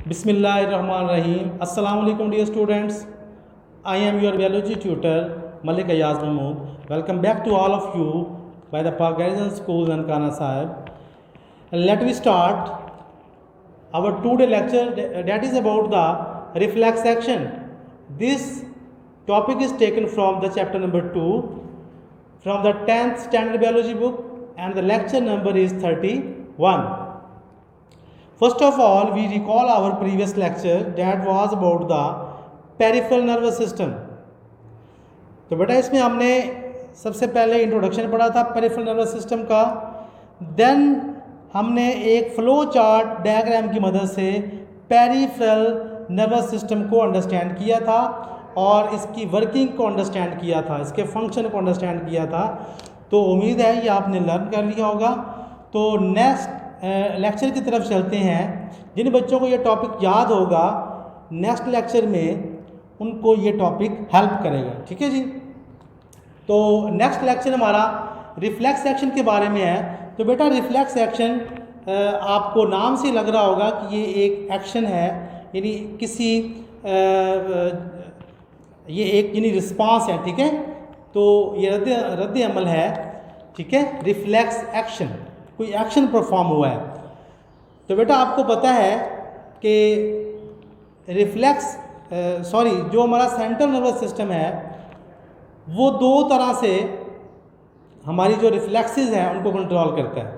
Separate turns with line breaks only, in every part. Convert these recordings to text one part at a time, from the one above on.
बिस्मिल्लाहिर्रहमानिर्रहीम। अस्सलाम वालेकुम dear students, I am your biology tutor Malik Ayaz Mahmood. Welcome back to all of you by the Park Garrison School Nankana Sahib. Let we start our today lecture, that is about the reflex action. This topic is taken from the chapter number 2 from the 10th standard biology book, and the lecture number is 31. First of all, we recall our previous lecture that was about the peripheral nervous system. तो बेटा इसमें हमने सबसे पहले introduction पढ़ा था peripheral nervous system का। Then हमने एक फ्लो चार्ट डायग्राम की मदद से पेरिफेरल नर्वस सिस्टम को अंडरस्टैंड किया था और इसकी वर्किंग को अंडरस्टैंड किया था, इसके फंक्शन को अंडरस्टैंड किया था। तो उम्मीद है ये आपने लर्न कर लिया होगा। तो नेक्स्ट लेक्चर की तरफ चलते हैं। जिन बच्चों को ये टॉपिक याद होगा नेक्स्ट लेक्चर में उनको ये टॉपिक हेल्प करेगा, ठीक है जी। तो नेक्स्ट लेक्चर हमारा रिफ्लेक्स एक्शन के बारे में है। तो बेटा रिफ्लेक्स एक्शन आपको नाम से लग रहा होगा कि ये एक एक्शन है, यानी किसी ये एक यानी रिस्पांस है, ठीक है। तो ये रद्द अमल है, ठीक है। रिफ्लेक्स एक्शन कोई एक्शन परफॉर्म हुआ है। तो बेटा आपको पता है कि जो हमारा सेंट्रल नर्वस सिस्टम है वो दो तरह से हमारी जो रिफ्लेक्सेस हैं उनको कंट्रोल करता है,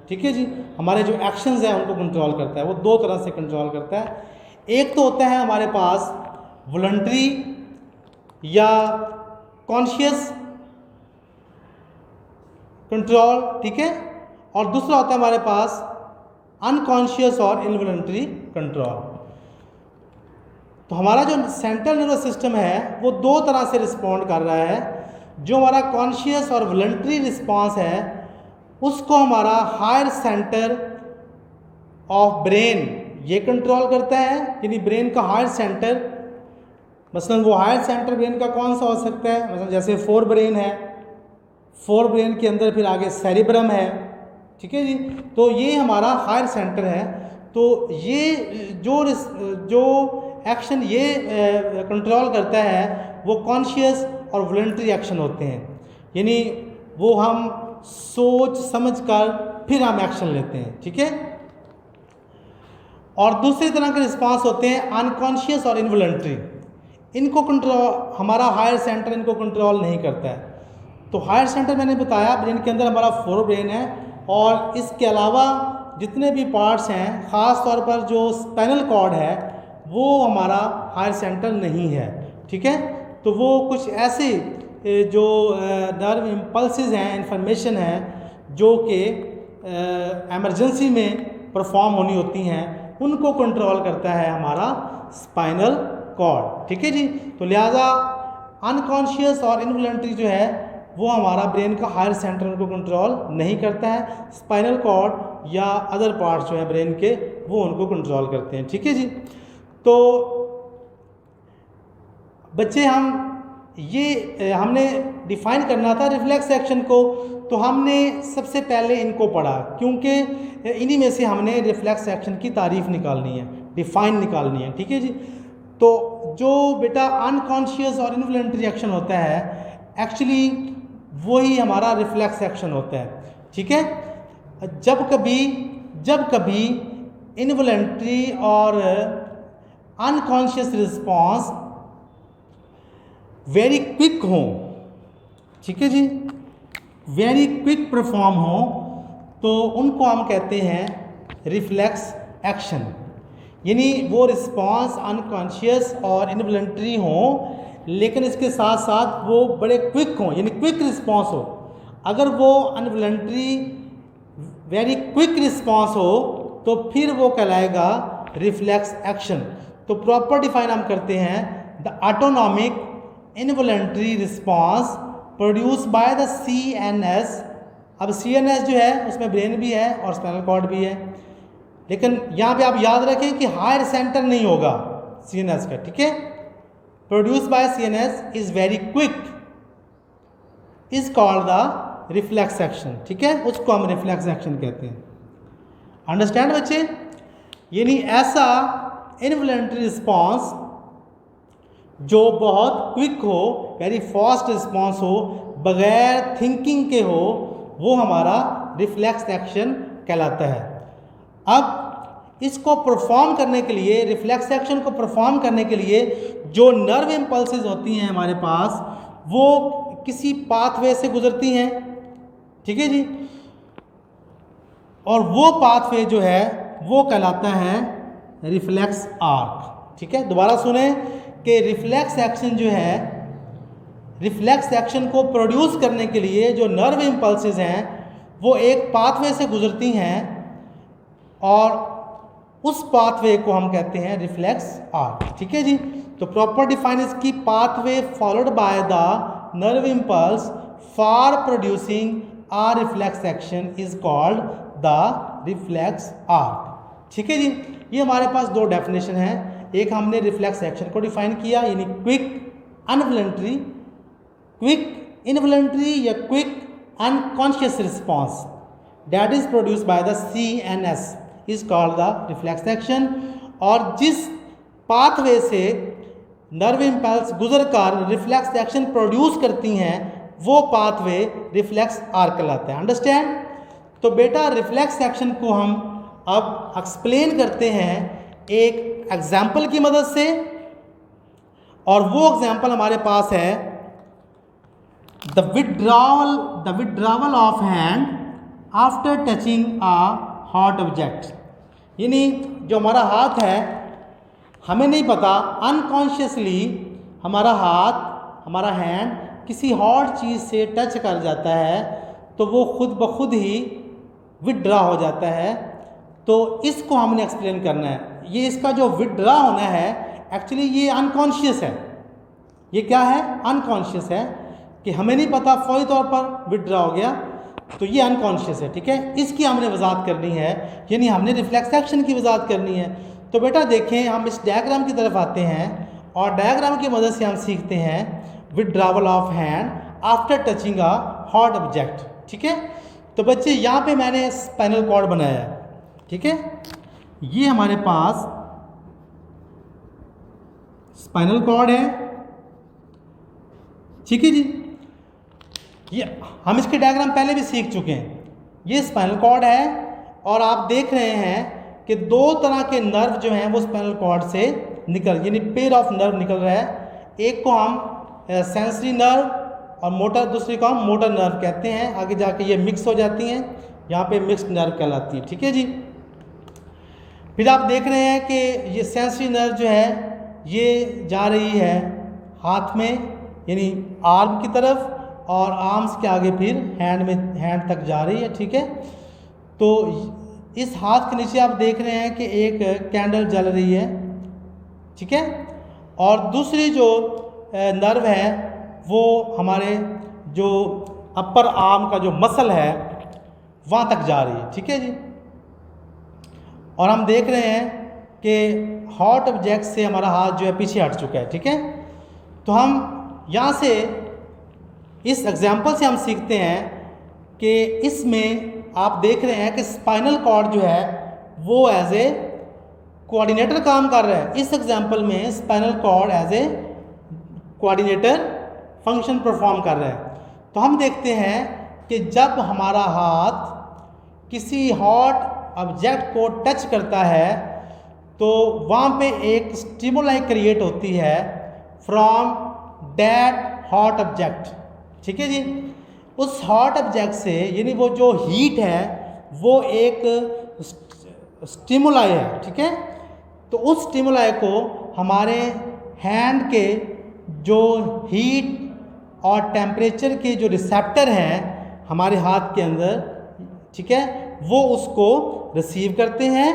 ठीक है जी। हमारे जो एक्शंस हैं उनको कंट्रोल करता है, वो दो तरह से कंट्रोल करता है। एक तो होता है हमारे पास वॉलंटरी या कॉन्शियस कंट्रोल, ठीक है, और दूसरा होता है हमारे पास अनकॉन्शियस और इनवॉलंटरी कंट्रोल। तो हमारा जो सेंट्रल नर्वस सिस्टम है वो दो तरह से रिस्पॉन्ड कर रहा है। जो हमारा कॉन्शियस और वॉलंटरी रिस्पॉन्स है उसको हमारा हायर सेंटर ऑफ ब्रेन ये कंट्रोल करता है, यानी ब्रेन का हायर सेंटर। मसलन वो हायर सेंटर ब्रेन का कौन सा हो सकता है, मतलब जैसे फोर ब्रेन है, फोर ब्रेन के अंदर फिर आगे सेरिब्रम है, ठीक है जी। तो ये हमारा हायर सेंटर है। तो ये जो एक्शन ये कंट्रोल करता है वो कॉन्शियस और वॉलंटरी एक्शन होते हैं, यानी वो हम सोच समझ कर फिर हम एक्शन लेते हैं, ठीक है। और दूसरी तरह के रिस्पांस होते हैं अनकॉन्शियस और इनवॉलंटरी। इनको कंट्रोल हमारा हायर सेंटर इनको कंट्रोल नहीं करता है। तो हायर सेंटर मैंने बताया ब्रेन के अंदर हमारा फोर ब्रेन है, और इसके अलावा जितने भी पार्ट्स हैं, ख़ास तौर पर जो स्पाइनल कॉर्ड है वो हमारा हायर सेंटर नहीं है, ठीक है। तो वो कुछ ऐसे जो नर्व इम्पल्सेस हैं, इंफॉर्मेशन है जो कि एमरजेंसी में परफॉर्म होनी होती हैं, उनको कंट्रोल करता है हमारा स्पाइनल कॉर्ड, ठीक है जी। तो लिहाजा अनकॉन्शियस और इनवॉलंटरी जो है वो हमारा ब्रेन का हायर सेंटर उनको कंट्रोल नहीं करता है। स्पाइनल कॉर्ड या अदर पार्ट्स जो है ब्रेन के वो उनको कंट्रोल करते हैं, ठीक है जी। तो बच्चे हमने डिफाइन करना था रिफ्लेक्स एक्शन को, तो हमने सबसे पहले इनको पढ़ा क्योंकि इन्हीं में से हमने रिफ्लेक्स एक्शन की तारीफ निकालनी है, डिफाइन निकालनी है, ठीक है जी। तो जो बेटा अनकॉन्शियस और इनवॉलंटरी एक्शन होता है एक्चुअली वही हमारा रिफ्लेक्स एक्शन होता है, ठीक है। जब कभी इनवॉलंटरी और अनकॉन्शियस रिस्पॉन्स वेरी क्विक हो, ठीक है जी, वेरी क्विक परफॉर्म हो, तो उनको हम कहते हैं रिफ्लेक्स एक्शन। यानी वो रिस्पॉन्स अनकॉन्शियस और इनवॉलंटरी हो लेकिन इसके साथ साथ वो बड़े क्विक हों, यानी क्विक रिस्पॉन्स हो। अगर वो अनवॉलंटरी वेरी क्विक रिस्पॉन्स हो तो फिर वो कहलाएगा रिफ्लेक्स एक्शन। तो प्रॉपर डिफाइन हम करते हैं the autonomic involuntary response produce by the CNS। अब CNS जो है उसमें ब्रेन भी है और स्पाइनल कॉर्ड भी है, लेकिन यहाँ पे आप याद रखें कि हायर सेंटर नहीं होगा CNS का, ठीक है। Produce by CNS is very quick is called the reflex action, ठीक है, उसको हम रिफ्लेक्स एक्शन कहते हैं। अंडरस्टैंड बच्चे? यानी ऐसा इनवॉलंटरी रिस्पॉन्स जो बहुत क्विक हो, वेरी फास्ट रिस्पॉन्स हो, बगैर थिंकिंग के हो, वो हमारा रिफ्लेक्स एक्शन कहलाता है। अब इसको परफॉर्म करने के लिए, रिफ्लेक्स एक्शन को परफॉर्म करने के लिए जो नर्व इम्पल्सेस होती हैं हमारे पास, वो किसी पाथवे से गुजरती हैं, ठीक है जी। और वो पाथवे जो है वो कहलाता है रिफ्लेक्स आर्क, ठीक है। दोबारा सुने कि रिफ्लेक्स एक्शन जो है, रिफ्लेक्स एक्शन को प्रोड्यूस करने के लिए जो नर्व इम्पल्सेस हैं वो एक पाथवे से गुजरती हैं और उस पाथवे को हम कहते हैं रिफ्लेक्स आर्क, ठीक है जी। तो प्रॉपर डिफाइन इसकी pathway followed by the nerve impulse for producing a reflex action is called the reflex arc, ठीक है जी। ये हमारे पास दो डेफिनेशन हैं। एक हमने रिफ्लेक्स एक्शन को डिफाइन किया, यानी क्विक अनवॉलंटरी, क्विक इनवॉलंटरी या quick unconscious response that is produced by the CNS is called the reflex action. और जिस पाथवे से नर्व इम्पल्स गुजर कर रिफ्लेक्स एक्शन प्रोड्यूस करती हैं वो पाथवे रिफ्लेक्स आर्क कहलाता है। अंडरस्टैंड? तो बेटा रिफ्लेक्स एक्शन को हम अब एक्सप्लेन करते हैं एक एग्जाम्पल की मदद से, और वो एग्जाम्पल हमारे पास है the withdrawal of hand after touching a hot object. यानी जो हमारा हाथ है, हमें नहीं पता, अनकॉन्शियसली हमारा हाथ, हमारा हैंड किसी हॉट चीज़ से टच कर जाता है तो वो खुद ब खुद ही विड्रॉ हो जाता है। तो इसको हमने एक्सप्लेन करना है। ये इसका जो विड्रॉ होना है एक्चुअली ये अनकॉन्शियस है। ये क्या है? अनकॉन्शियस है कि हमें नहीं पता, फौरी तौर पर विड्रॉ हो गया, तो ये अनकॉन्शियस है, ठीक है। इसकी हमने वजाहत करनी है, यानी हमने रिफ्लेक्स एक्शन की वजाहत करनी है। तो बेटा देखें, हम इस डायग्राम की तरफ आते हैं और डायग्राम की मदद से हम सीखते हैं withdrawal of hand after touching a hot object, ठीक है। तो बच्चे यहाँ पे मैंने स्पाइनल कॉर्ड बनाया है, ठीक है। ये हमारे पास स्पाइनल कॉर्ड है, ठीक है जी। ये हम इसके डायग्राम पहले भी सीख चुके हैं। ये स्पाइनल कॉर्ड है और आप देख रहे हैं कि दो तरह के नर्व जो हैं वो स्पाइनल कॉर्ड से यानी पेयर ऑफ नर्व निकल रहा है। एक को हम सेंसरी नर्व और मोटर, दूसरे को हम मोटर नर्व कहते हैं। आगे जाके ये मिक्स हो जाती हैं, यहाँ पे मिक्स्ड नर्व कहलाती है, ठीक है जी। फिर आप देख रहे हैं कि ये सेंसरी नर्व जो है ये जा रही है हाथ में, यानी आर्म की तरफ, और आर्म्स के आगे फिर हैंड तक जा रही है, ठीक है। तो इस हाथ के नीचे आप देख रहे हैं कि एक कैंडल जल रही है, ठीक है। और दूसरी जो नर्व है वो हमारे जो अपर आर्म का जो मसल है वहाँ तक जा रही है, ठीक है जी। और हम देख रहे हैं कि हॉट ऑब्जेक्ट से हमारा हाथ जो है पीछे हट चुका है, ठीक है। तो हम यहाँ से इस एग्जाम्पल से हम सीखते हैं कि इसमें आप देख रहे हैं कि स्पाइनल कॉर्ड जो है वो एज ए कोऑर्डिनेटर काम कर रहा है। इस एग्जाम्पल में spinal cord as a coordinator function perform कर रहा है। तो हम देखते हैं कि जब हमारा हाथ किसी हॉट ऑब्जेक्ट को टच करता है तो वहाँ पे एक स्टिमुलाई क्रिएट होती है फ्रॉम दैट हॉट ऑब्जेक्ट, ठीक है जी। उस हॉट ऑब्जेक्ट से, यानी वो जो हीट है वो एक स्टिमुलाई है, ठीक है। तो उस स्टिमुलाई को हमारे हैंड के जो हीट और टेम्परेचर के जो रिसेप्टर हैं हमारे हाथ के अंदर, ठीक है, वो उसको रिसीव करते हैं।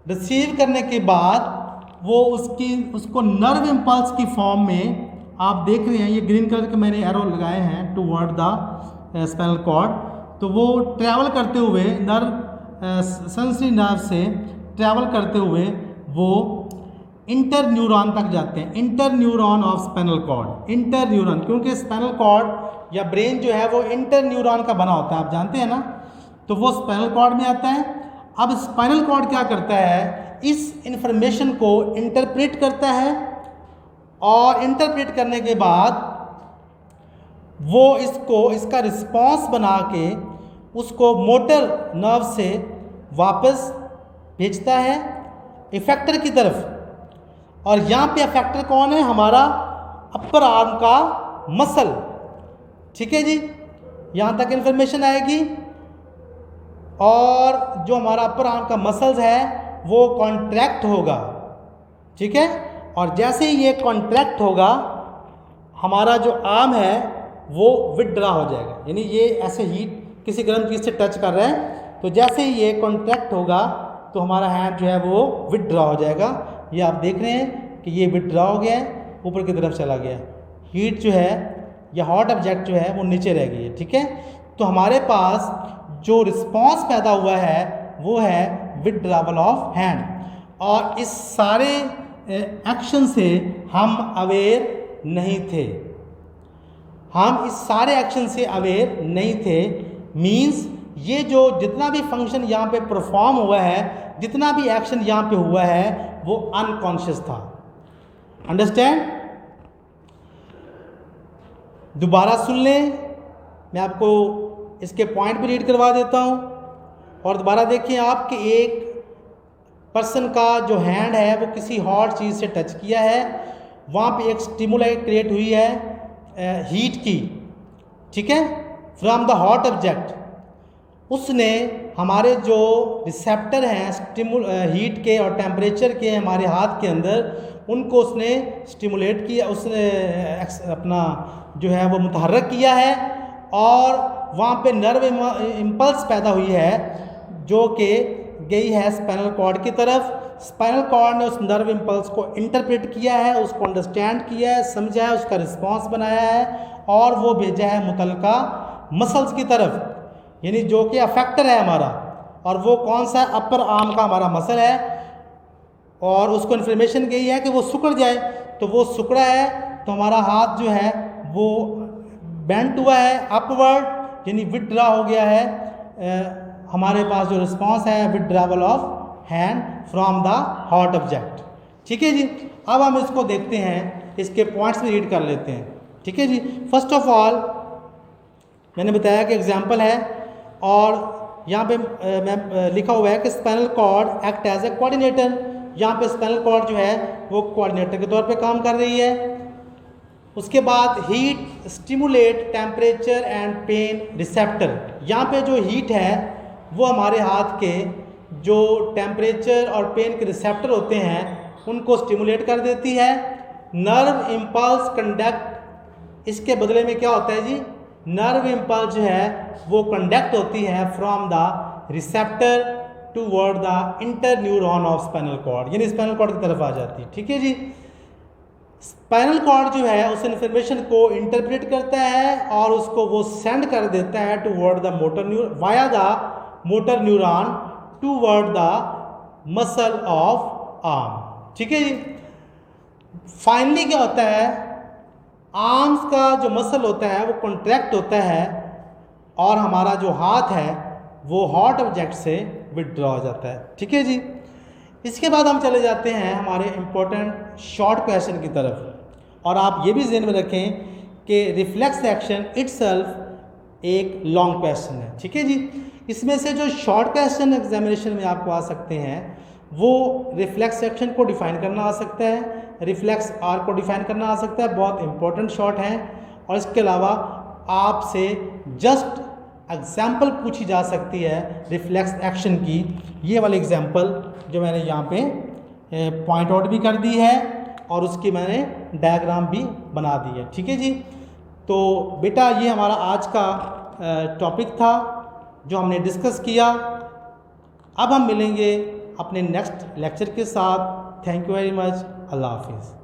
रिसीव करने के बाद वो उसको नर्व इम्पल्स की फॉर्म में आप देख रहे हैं, ये ग्रीन कलर के मैंने एरो लगाए हैं टुवर्ड द स्पाइनल कॉर्ड। तो वो ट्रैवल करते हुए सेंसरी नर्व से ट्रैवल करते हुए वो इंटर न्यूरॉन तक जाते हैं। Interneuron of spinal cord, interneuron, क्योंकि स्पाइनल कॉर्ड या ब्रेन जो है वो इंटर न्यूरॉन का बना होता है, आप जानते हैं ना। तो वो स्पाइनल कॉर्ड में आता है। अब स्पाइनल कॉर्ड क्या करता है, इस इंफॉर्मेशन को इंटरप्रेट करता है और इंटरप्रेट करने के बाद वो इसका रिस्पॉन्स बना के उसको मोटर नर्व से वापस भेजता है इफेक्टर की तरफ। और यहाँ पे इफेक्टर कौन है? हमारा अपर आर्म का मसल। ठीक है जी, यहाँ तक इन्फॉर्मेशन आएगी। और जो हमारा अपर आर्म का मसल्स है वो कॉन्ट्रैक्ट होगा। ठीक है, और जैसे ही ये कॉन्ट्रैक्ट होगा हमारा जो आर्म है वो विथड्रॉ हो जाएगा। यानी ये ऐसे हीट किसी गर्म चीज़ से टच कर रहा है तो जैसे ही ये कॉन्ट्रैक्ट होगा तो हमारा हैंड जो है वो विथड्रॉ हो जाएगा। ये आप देख रहे हैं कि ये विथड्रॉ हो गया है, ऊपर की तरफ चला गया। हीट जो है या हॉट ऑब्जेक्ट जो है वो नीचे रह गई है। ठीक है, तो हमारे पास जो रिस्पॉन्स पैदा हुआ है वो है विथड्रॉवल ऑफ हैंड। और इस सारे एक्शन से हम अवेयर नहीं थे, हम इस सारे एक्शन से अवेयर नहीं थे। मींस ये जो जितना भी फंक्शन यहाँ पे परफॉर्म हुआ है, जितना भी एक्शन यहाँ पे हुआ है वो अनकॉन्शियस था। अंडरस्टैंड? दोबारा सुन लें, मैं आपको इसके पॉइंट भी रीड करवा देता हूँ। और दोबारा देखिए आप कि एक पर्सन का जो हैंड है वो किसी हॉट चीज़ से टच किया है, वहाँ पे एक स्टिमुलाई क्रिएट हुई है हीट की। ठीक है, फ्रॉम द हॉट ऑब्जेक्ट। उसने हमारे जो रिसेप्टर हैं हीट के और टेम्परेचर के हमारे हाथ के अंदर, उनको उसने स्टिमुलेट किया, उसने अपना जो है वो मुतहर्रक किया है और वहाँ पे नर्व इम्पल्स पैदा हुई है जो कि गई है स्पाइनल कॉर्ड की तरफ। स्पाइनल कॉर्ड ने उस नर्व इम्पल्स को इंटरप्रेट किया है, उसको अंडरस्टैंड किया है, समझा है, उसका रिस्पांस बनाया है और वो भेजा है मुतलका मसल्स की तरफ, यानी जो कि अफेक्टर है हमारा। और वो कौन सा? अपर आर्म का हमारा मसल है। और उसको इन्फॉर्मेशन गई है कि वो सिकुड़ जाए, तो वो सिकुड़ा है तो हमारा हाथ जो है वो बेंट हुआ है अपवर्ड, यानी विथड्रॉ हो गया है। हमारे पास जो रिस्पांस है withdrawal of hand from the hot object. ठीक है जी, अब हम इसको देखते हैं, इसके पॉइंट्स भी रीड कर लेते हैं। ठीक है जी, फर्स्ट ऑफ ऑल मैंने बताया कि एग्जांपल है और यहाँ पे मैं लिखा हुआ है कि spinal cord act as a coordinator. यहाँ पे स्पाइनल कॉर्ड जो है वो कोऑर्डिनेटर के तौर पे काम कर रही है। उसके बाद heat stimulate temperature and pain receptor. यहाँ पे जो हीट है वो हमारे हाथ के जो टेम्परेचर और पेन के रिसेप्टर होते हैं उनको स्टिमुलेट कर देती है। नर्व इम्पल्स कंडक्ट, इसके बदले में क्या होता है जी? नर्व इम्पल्स जो है वो कंडक्ट होती है from the receptor toward the interneuron of spinal cord, यानी स्पाइनल कॉर्ड की तरफ आ जाती है। ठीक है जी, स्पाइनल कॉर्ड जो है उस इन्फॉर्मेशन को इंटरप्रेट करता है और उसको वो सेंड कर देता है toward the motor neuron via the motor neuron toward the muscle of arm. ठीक है जी, फाइनली क्या होता है? आर्म्स का जो मसल होता है वो कॉन्ट्रैक्ट होता है और हमारा जो हाथ है वो हॉट ऑब्जेक्ट से विथड्रॉ हो जाता है। ठीक है जी, इसके बाद हम चले जाते हैं हमारे इम्पोर्टेंट शॉर्ट क्वेश्चन की तरफ। और आप ये भी ज़हन में रखें कि रिफ्लेक्स एक्शन इटसेल्फ एक लॉन्ग क्वेश्चन है। ठीक है जी, इसमें से जो शॉर्ट क्वेश्चन एग्जामिनेशन में आपको आ सकते हैं वो रिफ्लेक्स एक्शन को डिफाइन करना आ सकता है, रिफ्लेक्स आर को डिफाइन करना आ सकता है, बहुत इंपॉर्टेंट शॉर्ट हैं। और इसके अलावा आपसे जस्ट एग्जाम्पल पूछी जा सकती है रिफ्लेक्स एक्शन की। ये वाली एग्जाम्पल जो मैंने यहाँ पे पॉइंट आउट भी कर दी है और उसकी मैंने डायग्राम भी बना दी है। ठीक है जी, तो बेटा ये हमारा आज का टॉपिक था जो हमने डिस्कस किया। अब हम मिलेंगे अपने नेक्स्ट लेक्चर के साथ। Thank you very much. अल्लाह हाफिज़।